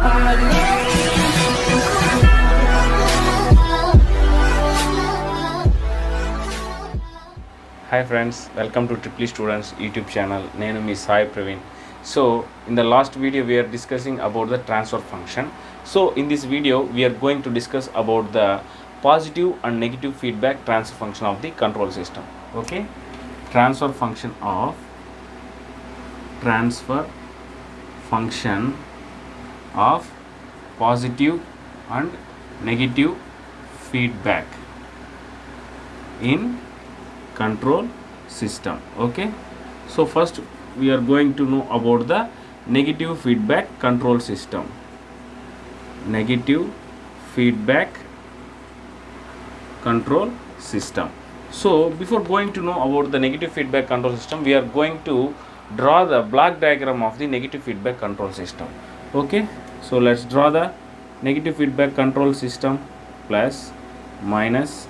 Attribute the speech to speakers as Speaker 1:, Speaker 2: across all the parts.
Speaker 1: Hi friends, welcome to Triple Students YouTube channel. Nenu mi Sai Praveen. So in the last video we are discussing about the transfer function. So in this video we are going to discuss about the positive and negative feedback transfer function of the control system. Okay, transfer function of positive and negative feedback in control system. Okay, so first we are going to know about the negative feedback control system. Negative feedback control system. So before going to know about the negative feedback control system, we are going to draw the block diagram of the negative feedback control system. Okay, so let's draw the negative feedback control system. Plus minus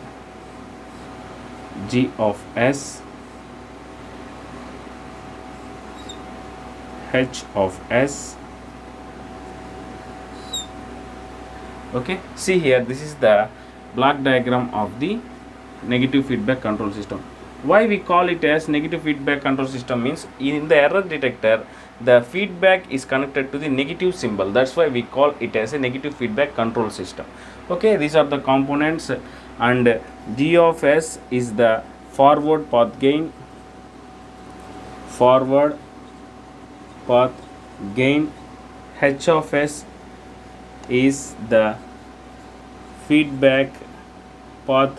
Speaker 1: G of S, H of S. Okay, see here, this is the block diagram of the negative feedback control system. Why we call it as negative feedback control system means in the error detector the feedback is connected to the negative symbol. That's why we call it as a negative feedback control system. Okay, these are the components, and G of S is the forward path gain, H of S is the feedback path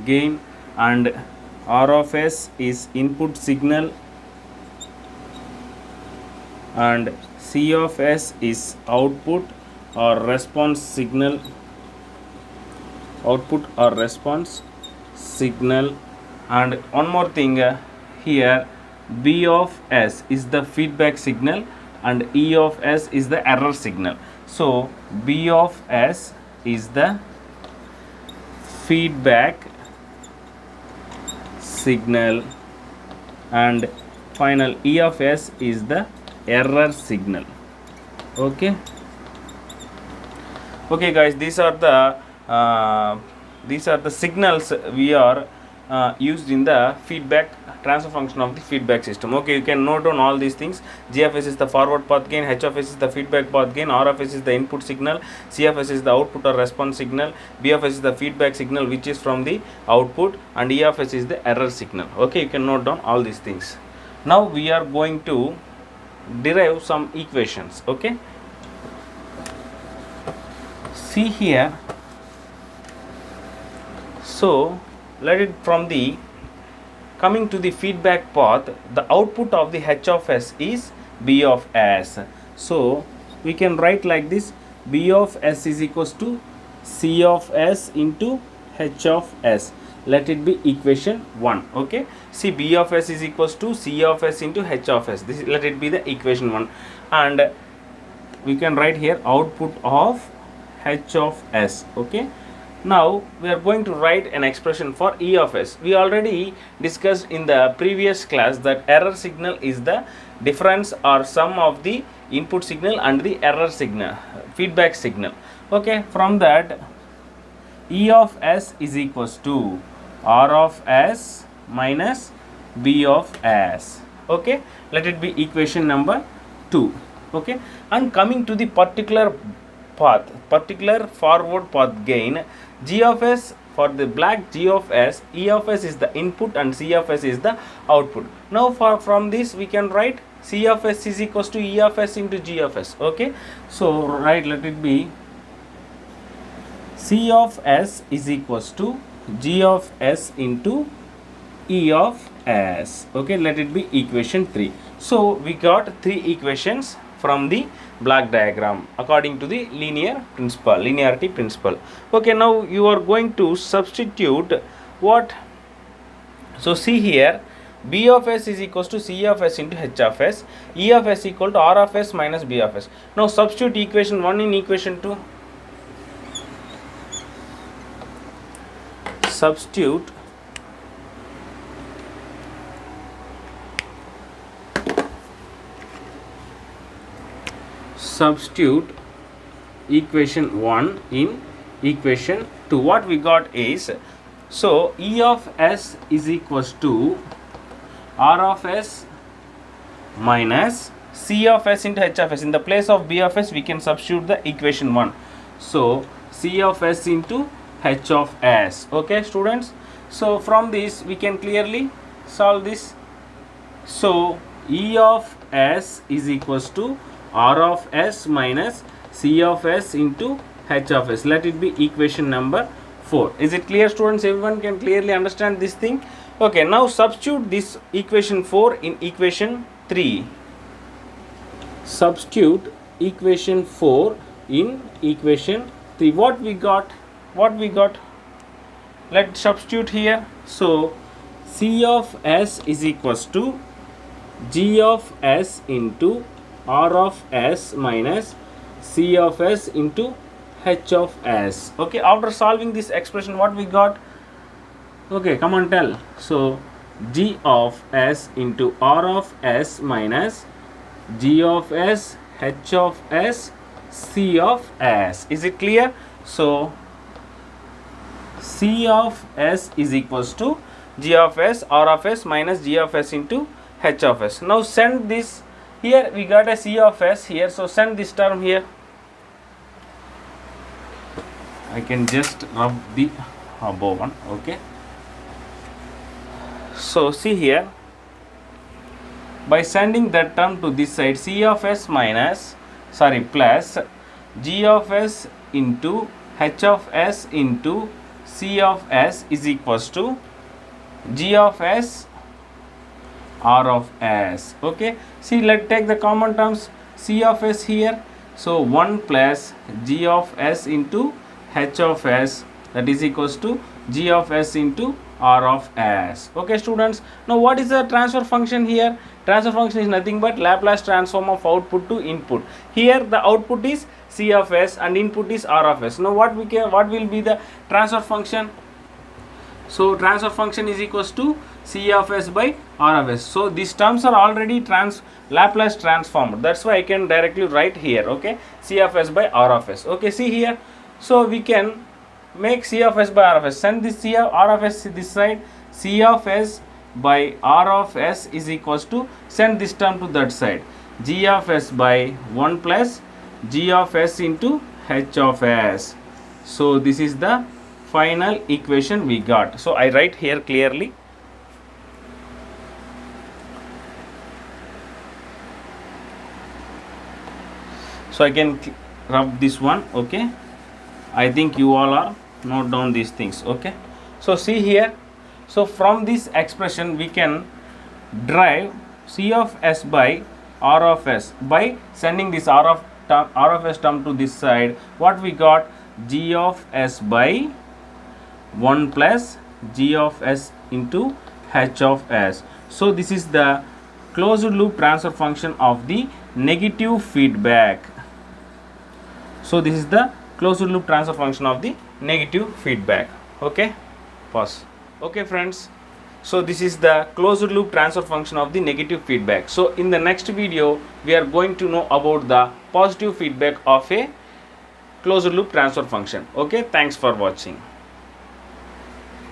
Speaker 1: gain, and R of S is input signal, and C of S is output or response signal, and one more thing, here B of S is the feedback signal and E of S is the error signal. So B of S is the feedback signal and final E of S is the error signal. Okay, guys, these are the signals we are used in the feedback transfer function of the feedback system. Okay, you can note down all these things. G of S is the forward path gain, H of S is the feedback path gain, R of S is the input signal, C of S is the output or response signal, B of S is the feedback signal which is from the output, and E of S is the error signal. Okay, you can note down all these things. Now we are going to derive some equations. Okay, see here. So let it from the coming to the feedback path, the output of the H of S is B of S. So we can write like this: B of S is equals to C of S into H of S. Let it be equation 1. Okay, see, B of S is equals to C of S into H of S. This, let it be the equation 1, and we can write here output of H of S. Okay, now we are going to write an expression for E of S. We already discussed in the previous class that error signal is the difference or sum of the input signal and the error signal, feedback signal. Okay, from that E of S is equals to R of S minus B of S. Okay, let it be equation number 2. Okay, and coming to the particular forward path gain, G of S for the black G of S, E of S is the input and C of S is the output. Now from this we can write C of S is equals to E of S into G of S. Okay, so let it be C of S is equals to G of S into E of S. Okay, let it be equation 3. So we got 3 equations from the block diagram according to the linearity principle. Okay, now you are going to substitute what? So see here, B of S is equals to C of S into H of S, E of S equal to R of S minus B of S. Now substitute equation 1 in equation 2. Substitute equation 1 in equation 2. What we got is, so E of S is equals to R of S minus C of S into H of S. In the place of B of S we can substitute the equation 1. So C of S into H of S. Okay students, so from this we can clearly solve this. So E of S is equals to R of S minus C of S into H of S. Let it be equation number 4. Is it clear students? Everyone can clearly understand this thing? Okay, now substitute this equation 4 in equation 3. Substitute equation 4 in equation 3. What we got? Let's substitute here. So C of S is equals to G of S into R of S minus C of S into H of S. Okay, after solving this expression, what we got? Okay, come on, tell. So G of S into R of S minus G of S, H of S, C of S. Is it clear? So C of S is equals to G of S, R of S minus G of S into H of S. Now send this here. We got a C of S here, so send this term here. I can just rub the above one. Okay, so see here, by sending that term to this side, C of S minus plus G of S into H of S into C of S is equals to G of S, R of S. Okay, see, let's take the common terms. C of S here, so 1 plus G of S into H of S, that is equals to G of S into R of S. Okay students, now what is the transfer function here? Transfer function is nothing but Laplace transform of output to input. Here the output is C of S and input is R of S. Now what will be the transfer function? So transfer function is equals to C of S by R of S. So these terms are already Laplace transformed. That's why I can directly write here. Okay, C of S by R of S. Okay, see here. So we can make C of S by R of S. Send this C of R of S this side. C of S by R of S is equals to, send this term to that side, G of S by 1 plus G of S into H of S. So this is the final equation we got. So I write here clearly. So I can rub this one. Okay, I think you all are note down these things. Okay, so see here, so from this expression we can derive C of S by R of S by sending this R of S term to this side. What we got? G of S by 1 plus G of S into H of S. So this is the closed loop transfer function of the negative feedback. So this is the closed loop transfer function of the negative feedback. Okay, pause. Okay friends, so this is the closed loop transfer function of the negative feedback. So in the next video we are going to know about the positive feedback of a closed loop transfer function. Okay, thanks for watching.